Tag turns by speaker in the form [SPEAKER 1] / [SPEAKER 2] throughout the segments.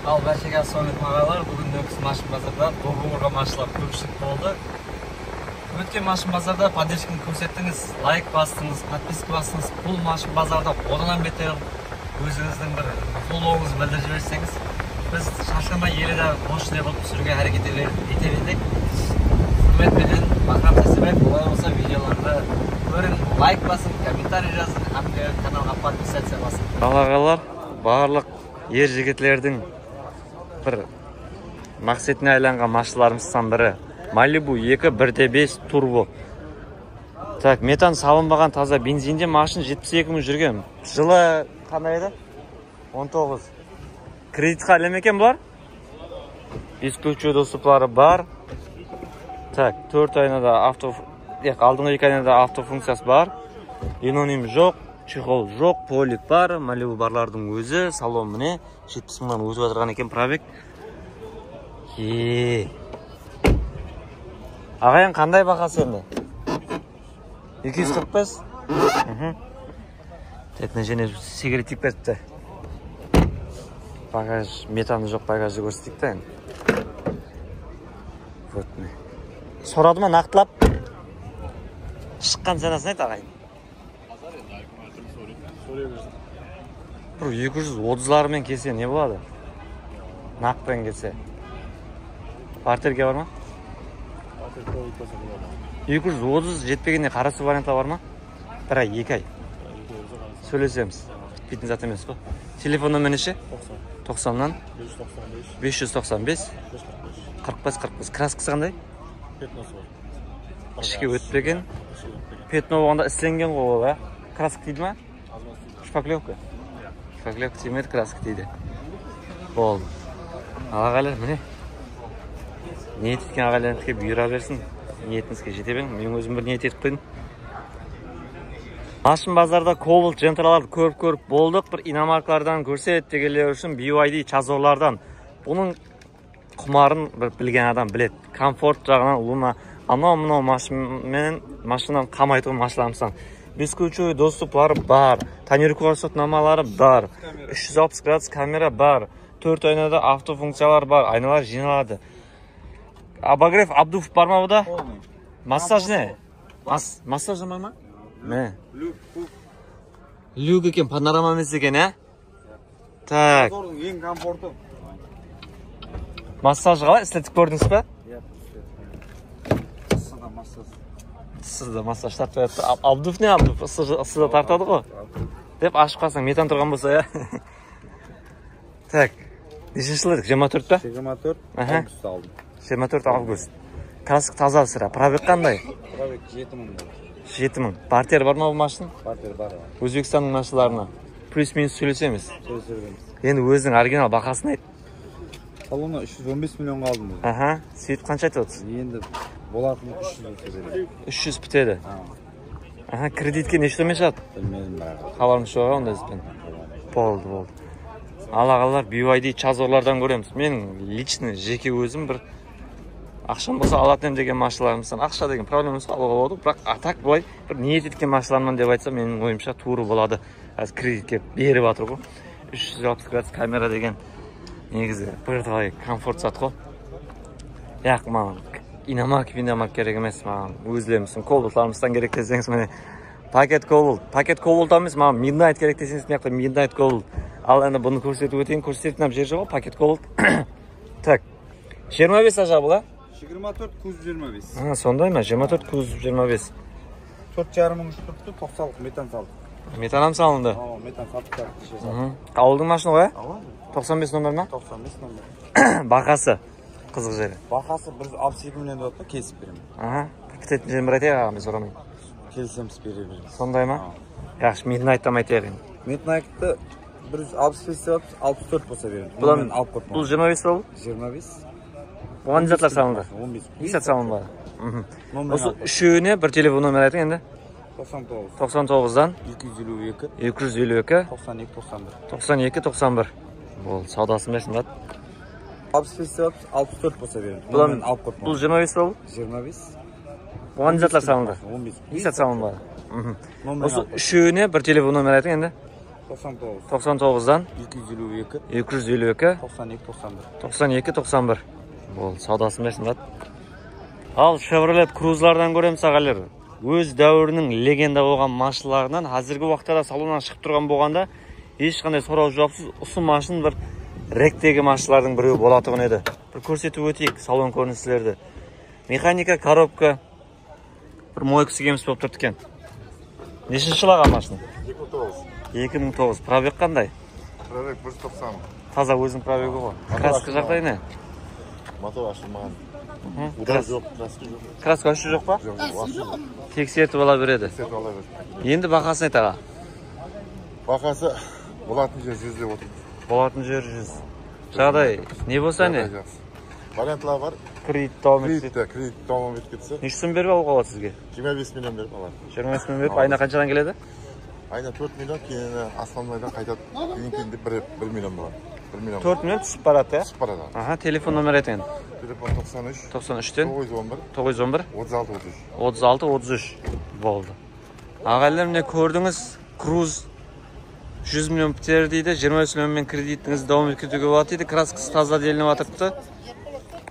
[SPEAKER 1] Al barchaga assalomu alaykum. Bugun Nukus mashina bozorida to'g'ri mashinalar ko'pchilik bo'ldi. O'tgan mashina bozorida podдержканы ko'rsatdingiz, like bostdingiz, подписка bostdingiz. Bu mashina bozorida odadan beter o'zingizning bir qo'lloving'izni bildirib bersangiz, biz Shashqamay yerida boshida bo'lib surga harakat etaverdik. Hurmat bilan Bahram Tasibek bo'lay bo'lsa videolarda ko'ring, like bosing, kommentariy yozing, hamda kanalga podписаться bosing.
[SPEAKER 2] Ağalar, barlıq yer jigitlerдің bir maqsadına aylangan mashinalarımızdan biri. Malibu 2 1.5 turbo. Tak, metan salınmagan taza benzinde maşın 72 мың жүрген. Жылы qanday edi? 19. Kreditga alameken bular? Eskuvchi dostuplari bar. Tak, 4 ayında aldığında 2 ayında avto funksiyası bar. Linonim жоқ. Чехол жоқ, полик бар, Malibu барлардың өзі, салон міне 70 мыңнан өтіп отырған екен пробег. Ағайын қандай бағасы енді? 245? Тәтіне және сигаретик беріпті. Багаж, метаны жоқ багажды көрсетейік та енді. Вот міне. Сорады ма нақтылап? Шыққан санасын айт ағайын. 230'larмен келсе не болады? Нақпен келсе. Партерге бар ма? 230 жетпегенде қарасы варианты бар ма? Bir ay, 2 ay. Söylesemiz. Bittin zaten емес қой. Telefon нөмірі неше? 90'dan 595 45. Краскасы қандай? Ішке өтпеген. Петно болғанда ісленген ғой, краска дейді ма? Шпаклевка. Шпаклевка тимейді, краска дейді. Болды. Ағайлар, міне. Ниет еткен ағайларыңызге бұйыра берсін. Ниетіңізге жете берің. Мен өзім бір ниет етіп қойдым. Машин базарда Cobalt Gentra'ларды көріп болдық. Bir иномаркалардан көрсетті келер үшін BYD Chazor'lardan. Бұның құмарын бір білген адам білет. Комфорт жағынан ұлына анау-мынау машинан қамайтығы машиналамсан. Бескучу доступлары бар, тонировка сотнамалары бар, 360 градус камера бар, 4 айнада авто функциялар бар, айналар жиналады. Обогрев обдув бар ма бұда? Массаж не? Массаж бар ма? Не. Люк екен, панорама емес екен, ә? Так.
[SPEAKER 3] Ең комфорты.
[SPEAKER 2] Массаж қалай? Істетіп көрдіңіз бе? Сызда массаж тартып өтті. Абдуф не абдуф? Сызда тартады ғой. Деп ашып қалсаң, метан тұрған болса, я. Так. Нешінші жылдық? 24 па?
[SPEAKER 3] 24 август алдым.
[SPEAKER 2] 24 август. Красық таза сыра. Пробег қандай?
[SPEAKER 3] Пробег 7 мың.
[SPEAKER 2] 7 мың. Партер бар ма бұл машин?
[SPEAKER 3] Партер бар.
[SPEAKER 2] Өзбекстанның машиналарына. Плюс-минус сөйлесеміз.
[SPEAKER 3] Сөйлесеміз.
[SPEAKER 2] Енді өзінің оригинал бағасын айт.
[SPEAKER 3] Салона 315 миллионға алдым.
[SPEAKER 2] Аха. Сөйтіп қанша айтып отырсыз?
[SPEAKER 3] Енді болатын
[SPEAKER 2] 300 бітеді. Аха, кредитке неше соммен шығады?
[SPEAKER 3] Білмедім бірақ.
[SPEAKER 2] Хабарымыз жоқ ондай ізбен. Болды. Алағалар BYD Chazor'lardan көреміз. Менің личный жеке өзім бір ақшам болса алатын деген машиналарымыздан ақша деген проблемамыз алуға болады. Бірақ атак былай бір ниет еткен машиналарымнан деп айтса, менің ойымша туры болады. Әз кредитке беріп жатыр ғой. 360 градус камера деген негізі бірталай комфорт зат ғой. Яқ, маған иномарк керек емес, маған өзлеріміздің Cobalt'larымыздан керек десеңіз, міне пакет Cobalt. Пакет Cobalt емес, маған Midnight керек десеңіз, міне Midnight Cobalt. Ал енді бұны көрсетіп өтейін, көрсетіп жер жоқ, пакет Cobalt. Так, 25 ажа бұл,
[SPEAKER 3] 24 225.
[SPEAKER 2] Сондай ма? 24 225.
[SPEAKER 3] 4,5 мың тұртты, 90-лық метан салды.
[SPEAKER 2] Метанам салынды.
[SPEAKER 3] Метан салды.
[SPEAKER 2] Ауылдың машина ғой, 95 номер ма?
[SPEAKER 3] 95 номер.
[SPEAKER 2] Бағасы қызық жері.
[SPEAKER 3] Бағасы 162 миллион болады, кесіп беремін.
[SPEAKER 2] Бітетін жерін бір айтайық ағамыз орамай.
[SPEAKER 3] Келісеміз бере береміз.
[SPEAKER 2] Сондай ма? Яқшы, Midnight-там айтайық енді.
[SPEAKER 3] Midnight-ты 165 64 болса беремін.
[SPEAKER 2] Бұл 25 бол?
[SPEAKER 3] 25.
[SPEAKER 2] Бұған не затлар салынды?
[SPEAKER 3] 15.
[SPEAKER 2] Не зат салынды? Осы үшеуіне бір телефон номер айтың енді? 99-дан 252 92-91 Бұл саудасын берсін дат?
[SPEAKER 3] 65 64 болса беремін.
[SPEAKER 2] Бұл 25 бол?
[SPEAKER 3] 25.
[SPEAKER 2] Бұған не затлар салынды?
[SPEAKER 3] 15.
[SPEAKER 2] Не зат салынды? Осы үшеуіне бір телефон номер айтың енді?
[SPEAKER 3] 99.
[SPEAKER 2] 99'dan
[SPEAKER 3] 252.
[SPEAKER 2] 252
[SPEAKER 3] 92 91.
[SPEAKER 2] 92-91. Бол, саудасын білесің бат. Ал Chevrolet Cruze'лардан көреміз ағалар. Өз дәуірінің легенда болған машиналарынан қазіргі уақытта салоннан шығып тұрған болғанда ешқандай сұрау жауапсыз ұсы машин бір ректегі машиналардың біреуі болатығын еді. Бір көрсетіп өтейік салон көрінісілерді. Механика, коробка, бір мойкасы кеміс болып тұрды екен. Нешінші жыл алған машина? 2009. Пробег қандай?
[SPEAKER 4] Пробег 190.
[SPEAKER 2] Таза өзінің пробегі ғой. Краска жағдай не?
[SPEAKER 4] Мотор ашылмаған. Удар жоқ, краска жоқ.
[SPEAKER 2] Краска вообще жоқ па?
[SPEAKER 4] Жоқ.
[SPEAKER 2] Тексертіп ала береді.
[SPEAKER 4] Сет ала бер.
[SPEAKER 2] Енді бағасын айт аға.
[SPEAKER 4] Бағасы болатын жер 100 деп отыр.
[SPEAKER 2] Болатын жер 100. Жағдай не болса не?
[SPEAKER 4] Вариантлар бар.
[SPEAKER 2] Кредит давам етсе.
[SPEAKER 4] Кредит давам етіп кетсе.
[SPEAKER 2] Неше сом беріп алуға болады сізге?
[SPEAKER 4] 25 миллион беріп алады.
[SPEAKER 2] 25 миллион беріп, айына қаншадан келеді?
[SPEAKER 4] Айына 4 миллион, кейін основнойдан қайтады. Кейін 1 миллион болады. 1 миллион.
[SPEAKER 2] 4 миллион түсіп барады, ә?
[SPEAKER 4] Түсіп барады.
[SPEAKER 2] Аха, телефон номер айтыңыз.
[SPEAKER 4] Телефон 93
[SPEAKER 2] 93-тен
[SPEAKER 4] 911
[SPEAKER 2] 911
[SPEAKER 4] 36 33.
[SPEAKER 2] 36-33 болды. Ағайлар, міне көрдіңіз, Cruze 100 миллион бітер дейді, 25 миллионмен кредитіңізді давам еткізуге болады дейді, краскасы таза делініп жатырыпты.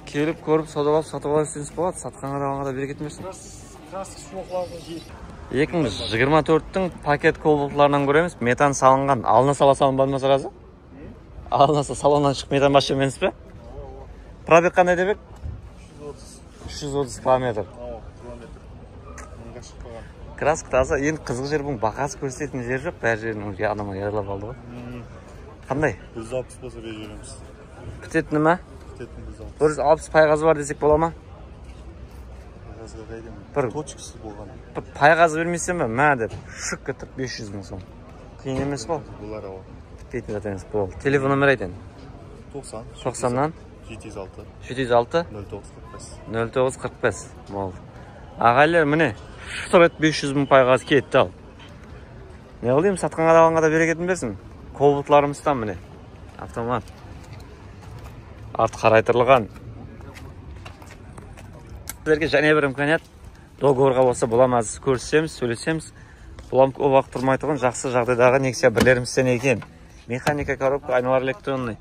[SPEAKER 2] Келіп көріп, саудалап, сатып аласыңыз болады, сатқанға да берекет берсін. 2024-тің пакет колбукларынан көреміз, метан салынған, алына саласалын болмаса разы? Алынаса салоннан шығып метан башы еменіз бе? Пробег қандай деп ек? 330 километр. Краска таза, енді қызық жер бұң бағасы көрсететін жер жоқ, бәр жерінің адамға ерлап алды ғой. Қандай?
[SPEAKER 5] 160 болса береміз.
[SPEAKER 2] Бітетіні ма?
[SPEAKER 5] Бітетін
[SPEAKER 2] 160 пайғазы бар десек бола ма?
[SPEAKER 5] Пайғазға қайдем.
[SPEAKER 2] Бір
[SPEAKER 5] Точкасы болған.
[SPEAKER 2] пайғазы бермесем бе? Мә деп, шық кетіп 500 мың соң. Қиын емес қой.
[SPEAKER 5] Бұлар ау.
[SPEAKER 2] Бітетін жатыңыз болды. Телефон номер айтын. 90-нан
[SPEAKER 5] 706
[SPEAKER 2] 706
[SPEAKER 5] 0945.
[SPEAKER 2] 0945 болды. Ағайлар, міне, шұтырет 500 мың пайғазы кетті ал. Не қылдайым, сатқанға да алғанға да берекетін берсін. Колбутларымыздан міне. Автомат. Арт қарайтырылған. Сіздерге және бір імканият договорға болса боламыз, көрсеміз, сөйлесеміз. Бұлам ол уақыт тұрмайтығын жақсы жағдайдағы Nexia бірлерімізден екен. Механика, коробка, айналар электронный.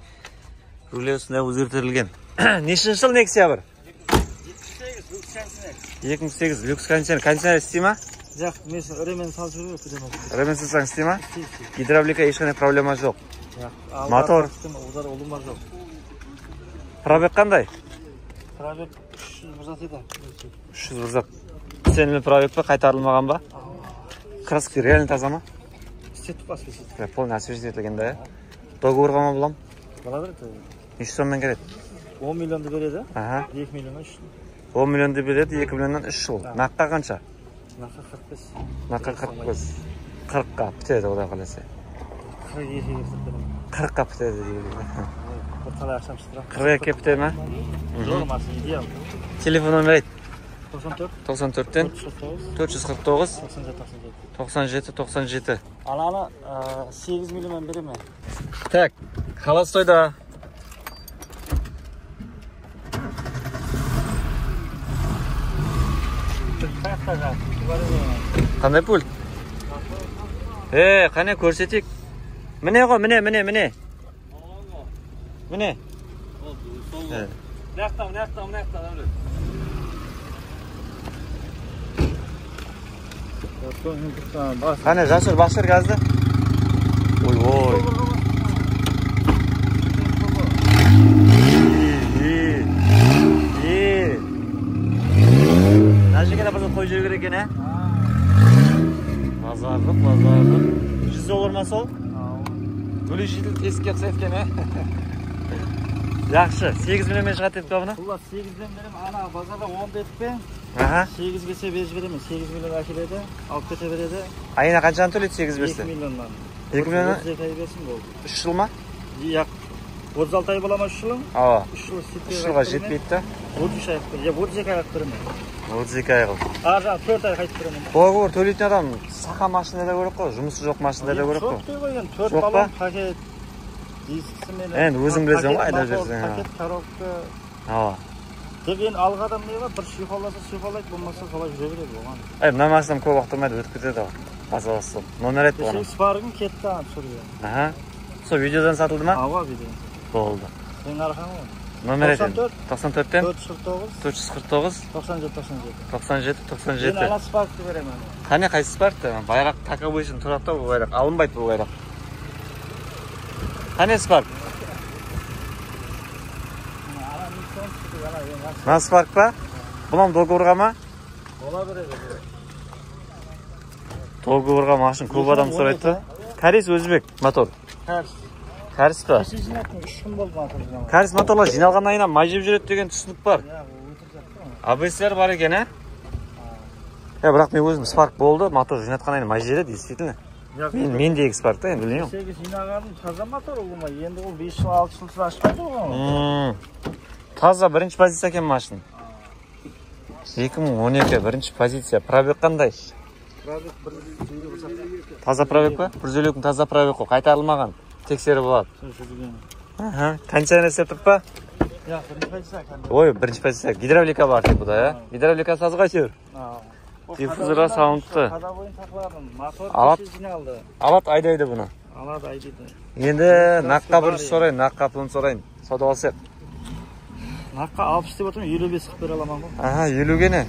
[SPEAKER 2] Рулесіне өзгертірілген. Нешінші жыл Nexia бір? 2008 люкс кондиционер. Кондиционер істей ма?
[SPEAKER 1] Жоқ, мен ремен салып жүрмін.
[SPEAKER 2] Ремен салсаң істей ма? Гидравлика ешқандай проблема жоқ. Мотор.
[SPEAKER 1] Удар олым бар жоқ.
[SPEAKER 2] Пробег қандай?
[SPEAKER 1] Пробег 300 зат еді.
[SPEAKER 2] 300 зат. Сенімі пробег па? Қайтарылмаған ба? Краски реально таза ма?
[SPEAKER 1] Істетіп басып.
[SPEAKER 2] Полный освежителген да, договорға ма болам?
[SPEAKER 1] Бола береді.
[SPEAKER 2] Неше соммен келеді?
[SPEAKER 1] 10 миллионды береді.
[SPEAKER 2] 2
[SPEAKER 1] миллионнан 3 жыл.
[SPEAKER 2] 10 миллионды береді, 2 миллионнан 3 жыл. Наққа қанша?
[SPEAKER 1] Наққа 45.
[SPEAKER 2] Наққа 45. 40-қа бітеді ода қаласа. 40-қа бітеді дейді.
[SPEAKER 1] Bir talay akşam çıtıra.
[SPEAKER 2] 42-ке бітеді ма?
[SPEAKER 1] Zor masın, ideal.
[SPEAKER 2] Телефон номер айт.
[SPEAKER 1] 94.
[SPEAKER 2] 94-тен 449
[SPEAKER 1] 97.
[SPEAKER 2] 97.
[SPEAKER 1] Ana 8 milyon vereyim mi?
[SPEAKER 2] Так, холостойда. Қандай пульт? Қане көрсетейік. Міне ғой, міне. Міне.
[SPEAKER 1] Нақтам.
[SPEAKER 2] Қане жашыр газды. Ой. Нәжігені бұзып қой жүргер екен, ә? Базарлық. $100 ма сол? Гүлі жидің тесікке қыса еткен, ә? Жақшы, 8 миллионмен шығат етіп қабына?
[SPEAKER 1] Бұлар 8 миллион берем, ана базарда 10 етпе. 8 кесе беріш беремін, 8 миллион әкеледі, алып кете береді.
[SPEAKER 2] Айына қаншаны төлейді 8 берсе?
[SPEAKER 1] 2 миллионнан.
[SPEAKER 2] 2 миллионнан?
[SPEAKER 1] 32 ай берсін болды.
[SPEAKER 2] 3 жыл ма?
[SPEAKER 1] Яқ, 36 ай бола ма 3 жылың?
[SPEAKER 2] Ава.
[SPEAKER 1] 3
[SPEAKER 2] жылға жетпейді да?
[SPEAKER 1] 33 ай қытыр, 32 ай қытырым.
[SPEAKER 2] 32 ай қыл.
[SPEAKER 1] Жаңа 4 ай қайтып тұрымын.
[SPEAKER 2] Договор төлейтін адам сақа машинада көріп қой, жұмысы жоқ машинада көріп қой.
[SPEAKER 1] Жоқ дей қойған, 4
[SPEAKER 2] Жоқ па?
[SPEAKER 1] балон пакет. Дискісі мен.
[SPEAKER 2] Енді өзің білесің ғой, айдап жүрсің.
[SPEAKER 1] Пакет, коробка.
[SPEAKER 2] Ава.
[SPEAKER 3] Тек енді алғадан не бар, бір шифаласа шифалайды, болмаса солай жүре береді оған.
[SPEAKER 2] Мына машинам көп уақыт тұрмайды, өтіп кетеді ғой. Базаласы. Номер айт бұған.
[SPEAKER 3] Спаргың кетті ана түсірген.
[SPEAKER 2] Аха. Сол видеодан сатылды ма?
[SPEAKER 3] Ава видео.
[SPEAKER 2] Болды.
[SPEAKER 3] Сенің арқаң ғой.
[SPEAKER 2] Номер айт.
[SPEAKER 3] 94-тен
[SPEAKER 2] 449 97.
[SPEAKER 3] Мен ана спаркты беремін.
[SPEAKER 2] Қане қайсы спаркты? Байрақ таковой үшін тұрады да бұл байрақ. Алынбайды бұл байрақ. Қане спарк? Мына спарк па? Бұлам договорға ма?
[SPEAKER 3] Бола береді.
[SPEAKER 2] Договорға машин көп адам сұрайды. Кәрес өзбек мотор. Кәріс па?
[SPEAKER 3] Жинақтың 3 күн болды мотор жинауға.
[SPEAKER 2] Кәріс моторлар жиналған айына май жеп жүреді деген түсінік бар. АБС-лер бар екен, ә? Бірақ мен өзім спарк болды, мотор жинатқан айына май жеді, действительно. Мендегі спарк та, енді білмеймін.
[SPEAKER 3] Сегіз жинағаным таза мотор олмай, енді ол 5 жыл 6 жыл ашпайды ғой.
[SPEAKER 2] Таза бірінші позиция екен машин. 2012 бірінші позиция. Пробег қандай?
[SPEAKER 3] Пробег 150
[SPEAKER 2] Таза пробег па? 150 таза пробег қой, қайтарылмаған. Тексері болады. Кончайна істеп тұр па?
[SPEAKER 3] Бірінші позиция.
[SPEAKER 2] Ой, бірінші позиция. Гидравлика бар тек бұда, ә? Гидравлика сазға жүр. Диффузорға саундты. Алат айдайды бұны.
[SPEAKER 3] Алат айдайды.
[SPEAKER 2] Енді наққа бірінші сорайын, наққа пұлын сорайын. Сауда алсақ.
[SPEAKER 3] Наққа 60 деп отырмын, 55 қып бере аламан ғой.
[SPEAKER 2] Аха, 50-ге не?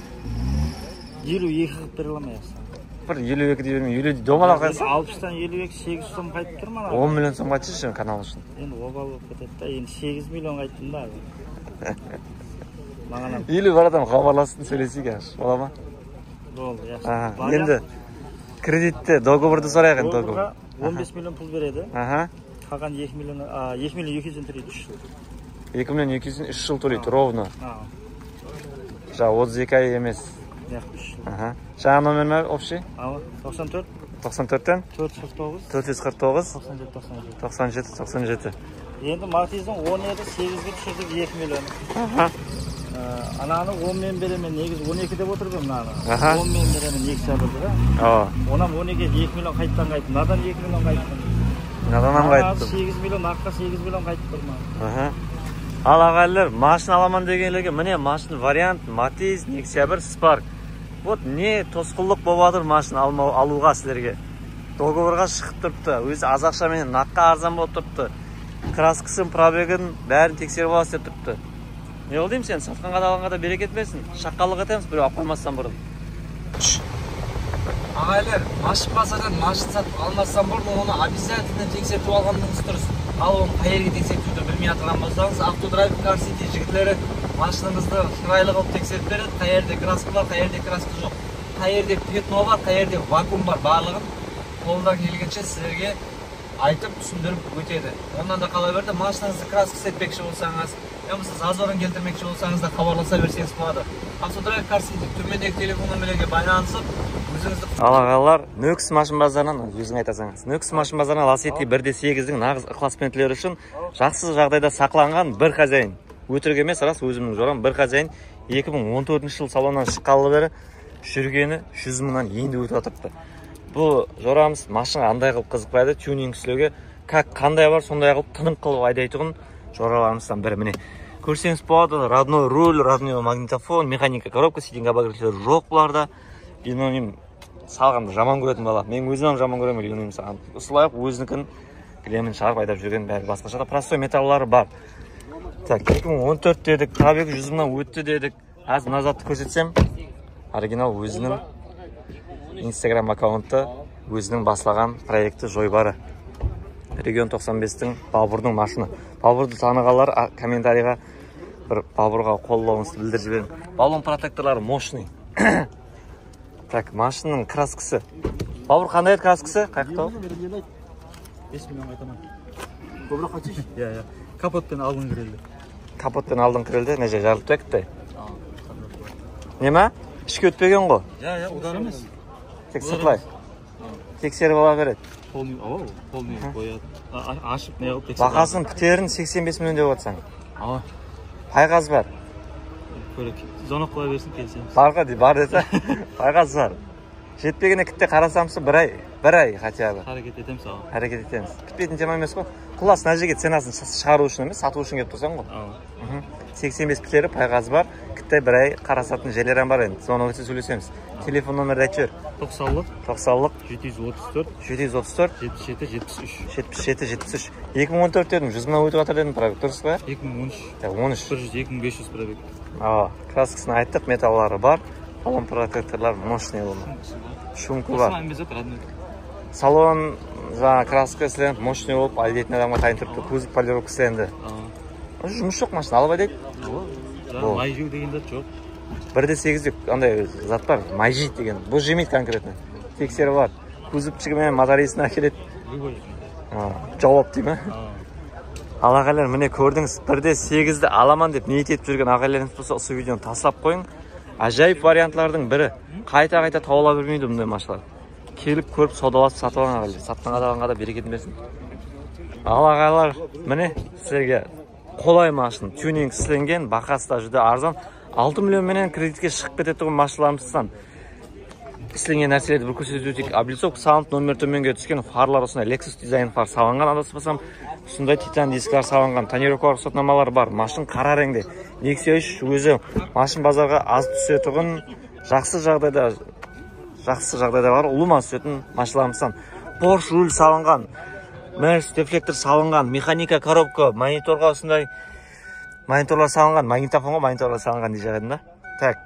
[SPEAKER 3] 52 қып бере аламай яқса.
[SPEAKER 2] Бір 52 де бермей, 50 домалақ қайсы?
[SPEAKER 3] 60-тан 52 800 сом қайтып тұр мана.
[SPEAKER 2] 10 миллион сом қайтшы канал үшін.
[SPEAKER 3] Енді обал болып кетеді да, енді 8 миллион қайттым да. Мағанам.
[SPEAKER 2] 50 бар адам хабарласын сөйлесейік аш, бола ма?
[SPEAKER 3] Болды, яқшы.
[SPEAKER 2] Енді кредитте договорды сұрайық енді договор.
[SPEAKER 3] 15 миллион пұл береді.
[SPEAKER 2] Аха.
[SPEAKER 3] Қалған 2 миллион 200 төлейді 3 жыл.
[SPEAKER 2] 2 миллион 200 3 жыл төлейді, ровно. Жа 32 ай емес. Аха. Жаңа номер ме общий?
[SPEAKER 3] 94-тен
[SPEAKER 2] 449 97.
[SPEAKER 3] Енді Матиздің 17 8-ге түсірдік 2 миллион. Ананы 10 мен беремен, негіз 12 деп отырдым мынаны. 10 мен беремен 2 сәбірді да. Онан 12-ге 2 миллион қайттан қайттым. Надан 2 миллион қайттым.
[SPEAKER 2] Наданан қайттым.
[SPEAKER 3] 8 миллион, аққа 8 миллион қайттым тұрман.
[SPEAKER 2] Ал ағайлар, машин аламан дегенлерге, міне машин вариант, Матиз, Нексия-1, Спарк. Вот не тосқұллық болватыр машин алуға сіздерге. Договорға шығып тұрыпты, өзі аз ақшамен наққа арзан болып тұрыпты. Краскасын, пробегін бәрін тексеріп аласыз деп тұрыпты. Не ол деймін сен, сатқан қадалғанға да берекет берсін. Шаққалық етеміз, біреу апаймастан бұрын.
[SPEAKER 1] Ағайлар, машин базардан машин сатып алмастан бұрын оны обязательно тексертіп алғаныңыз дұрыс. Ал оны қай жерге тексертуді білмей атырған болсаңыз, Автодрайв Car City жігітлері машинаңызды шырайлы қылып тексеріп береді. Қай жерде краска бар, қай жерде краска жоқ. Қай жерде петно бар, қай жерде вакуум бар, барлығын қолдан келгенше сіздерге айтып түсіндіріп өтеді. Ондан да қала берді, машинаңызды краска істетпекші болсаңыз, болмаса зазорын келтірмекші болсаңыз да хабарласа берсеңіз болады. Автодрайв Car City төмендегі телефон нөмірлерге байланысып,
[SPEAKER 2] Ал ағалар, Нөкс машин базарынан, өзің айтасаңыз, Нөкс машин базарынан Ласети 1.8-дің нағыз ықыласпентлері үшін жақсы жағдайда сақланған бір хозяин. Өтірік емес, рас өзімнің жорам, бір хозяин 2014 жыл салоннан шыққалы бері жүргені 100 мыңнан енді өтіп отырыпты. Бұл жорамыз машина андай қылып қызықпайды, тюнинг сүлеге қандай бар, сондай қылып тынық қылып айдайтұғын жораларымыздан бірі міне. Көрсеңіз болады, родной руль, родной магнитофон, механика коробка, сидинг обогревателер жоқ бұларда. Леноним салғанды жаман көретін бала. Мен өзім жаман көремін Леноним саған. Осылай өзінікін кілемін шығарып айдап жүрген бәрі басқаша. Простой металлары бар. Так, 2014 дедік, пробег 100 мыңнан өтті дедік. Аз назатты көрсетсем, оригинал өзінің Instagram аккаунты, өзінің баслаған проекті Жойбары. Регион 95-тің Балбұрдың машины. Балбұрды танығалар комментарийға бір Балбұрға қолдауыңызды білдіріп жіберіңіз. Баллон протекторлары мощный. Так, машинның краскасы. Балбұр қандай еді краскасы? Қайықтау?
[SPEAKER 3] 5 миллион қайтаман. Көбірек қайтшы? Иә. Капотпен алдын кірелді.
[SPEAKER 2] Капотпен алдын кірелді? Неже жарылып төкті? Нема? Ішке өтпеген ғой?
[SPEAKER 3] Иә, удар емес.
[SPEAKER 2] Тек сыртлай. Тексеріп ала береді.
[SPEAKER 3] Полный қояды. Ашып не қылып тексеріп.
[SPEAKER 2] Бағасын пітерін 85 миллион деп отырсаң. Пайғаз бар.
[SPEAKER 3] Көрек. Зона қоя берсін келсеңіз.
[SPEAKER 2] Бар десе, пайғаз бар. Жетпегені кітте қарасамсы бір ай хотя бы.
[SPEAKER 3] Харекет етеміз ау.
[SPEAKER 2] Харекет етеміз. Бітпейтін тема емес қой. Құлас мына жерге ценасын шығару үшін емес, сату үшін келіп тұрсаң ғой. 85 пітері пайғаз бар. ретте бір ай қарасатын жерлер бар енді. Соны өте сөйлесеміз. Телефон номерді айтып жібер. 90-лық 734 77 73. 2014 дедім, 100 мыңнан өтіп жатыр дедім, пробег дұрыс па?
[SPEAKER 3] 2013. 2500 пробег.
[SPEAKER 2] Краскасын айттық, металлары бар. Салон протекторлар мощный болма. Шумка бар. Салон жаңа краска сілен мощный болып, айдейтін адамға тайын тұрыпты, кузов полировка сіленді. Жұмыс жоқ машина, алып айдайды.
[SPEAKER 3] Май жеу деген зат жоқ.
[SPEAKER 2] 1.8 андай зат бар, май жейді деген. Бұл жемейді конкретно. Тексері бар. Кузовчығымен моторисін әкеледі. Жауап дей ма? Ал ағайлар, міне көрдіңіз, 1.8-ді аламан деп ниет етіп жүрген ағайларыңыз болса, осы видеоны таслап қойың. Ажайып вариантлардың бірі. Қайта-қайта тауыла бермейді бұндай машиналар. Келіп көріп саудаласып сатып алған ағайлар. Сатқан адамға да берекетін берсін. Ал ағайлар, міне сіздерге қолай машина, тюнинг сіленген, бақасы да жүде арзан. 6 миллионменен кредитке шығып кететін машиналарымыздан істелген нәрселерді бір көрсетіп өтейік. Облицовка салынып, номер төменге түскен, фарлар осындай Lexus дизайн фар салынған, адаспасам, сондай титан дисклар салынған, тонировка рұқсатнамалар бар. Машин қара реңде. Nexia 3 өзі машин базарға аз түсетұғын, жақсы жағдайда бар, ұлыма түсетін машиналарымыздан. Porsche руль салынған, Mercedes дефлектор салынған, механика коробка, мониторға осындай мониторлар салынған, магнитофонға мониторлар салынған дей жағадында. Так.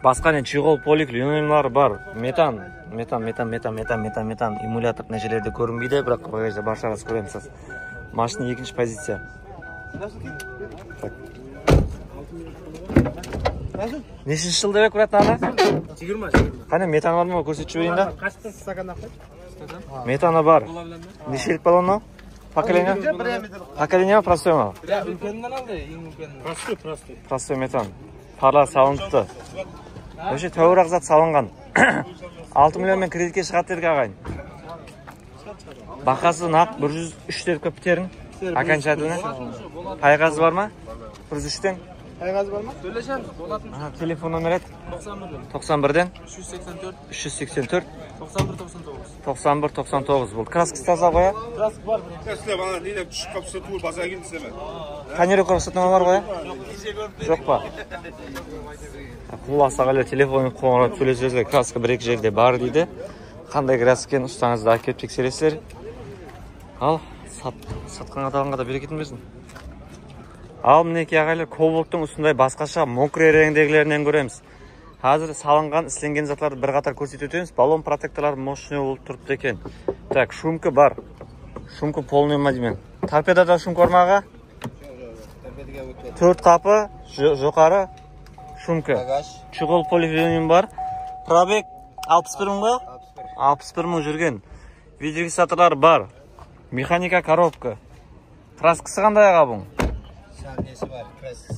[SPEAKER 2] Басқа не чиғол полик линолеумлар бар. Метан, эмулятор нәжелерде көрінбейді, бірақ багажда баршағыз көреміз. Машина екінші позиция. Нешінші жыл деп көретін ана? 20. Қане метан бар ма көрсетші берейін да?
[SPEAKER 3] Қашты стакан ақпай?
[SPEAKER 2] Метаны бар. Нешелік балон ма? Поколение? Поколение простой ма?
[SPEAKER 3] Үлкенінен алды, ең үлкенінен.
[SPEAKER 2] Простой метан. Парлар салыныпты. Өше тәуір ағзат салынған. 6 миллионмен кредитке шығат дедік ағайын. Бақасы нақ 103 дедік көптерін. Окончательно. Пайғазы бар ма? 103-тен.
[SPEAKER 3] Пайғазы бар ма? Төлешен.
[SPEAKER 2] Телефон номер ет? 91-ден? 384. 91-99 болды. Краскасы таза қоя?
[SPEAKER 3] Краска бар.
[SPEAKER 2] Тонировка рұқсатнама бар қоя? Жоқ па? Құласа қалай телефонын қоңырап сөйлесіңіздер, краска 1-2 жерде бар дейді. Қандай краскасын ұстаңызды әкеліп тексересіздер. Ал сатқан адамға да берекетін берсін. Ал мінеки ағайлар, кобальттың үстінде басқаша мокрый реңдегілерінен көреміз. Қазір салынған, ісленген затларды бір қатар көрсетіп өтеміз. Баллон протекторлар мощный болып тұрыпты екен. Так, шумка бар. Шумка полный ма деймін. Торпедада шумка бар ма аға? 4 қапы, жоғары шумка. Чүғыл полифилин бар. Пробег 61 мың ба? 61 мың жүрген. Видеофиксаторлар бар. Механика коробка. Краскасы қандай аға бұң?
[SPEAKER 3] Несі бар,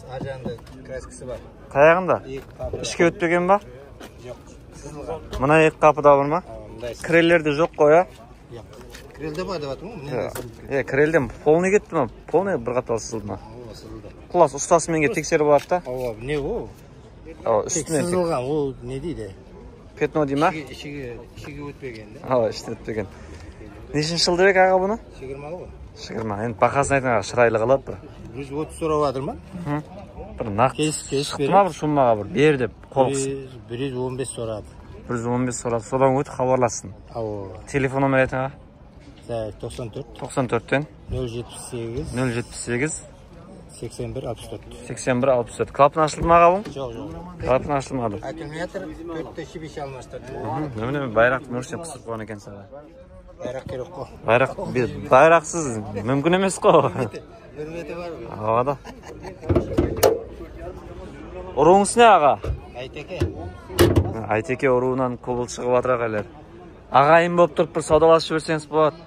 [SPEAKER 3] ажанды краскасы бар.
[SPEAKER 2] Қаяғында? Ішке өтпеген ба?
[SPEAKER 3] Жоқ.
[SPEAKER 2] Мұна 2 қапыда бар ма? Креллерде жоқ қоя?
[SPEAKER 3] Жоқ. Крелде бар деп атым ғой?
[SPEAKER 2] Крелден полный кетті ма? Полный бір қатал сызылды ма? Құлас ұстасыменге тексері болады да?
[SPEAKER 3] Не о? Сызылған, ол не дейді?
[SPEAKER 2] Петно дей ма?
[SPEAKER 3] Ішіге өтпеген.
[SPEAKER 2] Іште өтпеген. Нешінші жыл деп аға бұны?
[SPEAKER 3] 20 ғой.
[SPEAKER 2] 20. Енді бақасын айтын аға шырайлы қалады бір.
[SPEAKER 3] 130 сұрап жатыр ма?
[SPEAKER 2] Бір нақты шықты ма бір шумаға бір бер деп қолқысын.
[SPEAKER 3] 115 сұрады.
[SPEAKER 2] 115 сұрады. Содан өтіп хабарласын. Телефон номер айтын аға? 94-тен 078 81-64. Клапын ашылды ма аға бұң?
[SPEAKER 3] Жоқ.
[SPEAKER 2] Клапын ашылмады.
[SPEAKER 3] Аккумулятор 4-те шибеше алмастырды.
[SPEAKER 2] Байрақты мөрсен қысып қойған екен саға.
[SPEAKER 3] Байрақ керек қой.
[SPEAKER 2] Байрақсыз мүмкін емес қой.
[SPEAKER 3] Үрметі бар.
[SPEAKER 2] Ағада. Ұруыңыз не аға?
[SPEAKER 3] Айтеке.
[SPEAKER 2] Айтеке ұруынан көбіл шығып атыр ағайлар. Ағайын болып тұрып бір саудаласып жіберсеңіз болады.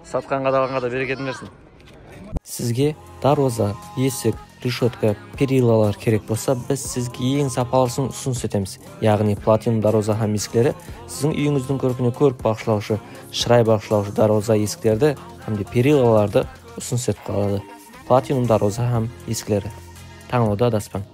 [SPEAKER 2] Сатқан қадалғанға да берекетін берсін. Сізге дароза, есік, решетка, перилалар керек болса, біз сізге ең сапалысын ұсыныс етеміз. Яғни платинум дароза хам есіклері сіздің үйіңіздің көркіне көрік бақшылаушы, шырай бақшылаушы дароза есіктерді, hamda перилаларды ұсыныс етіп қалады. Платинум дароза хам есіклері. Таңдауда адаспаң.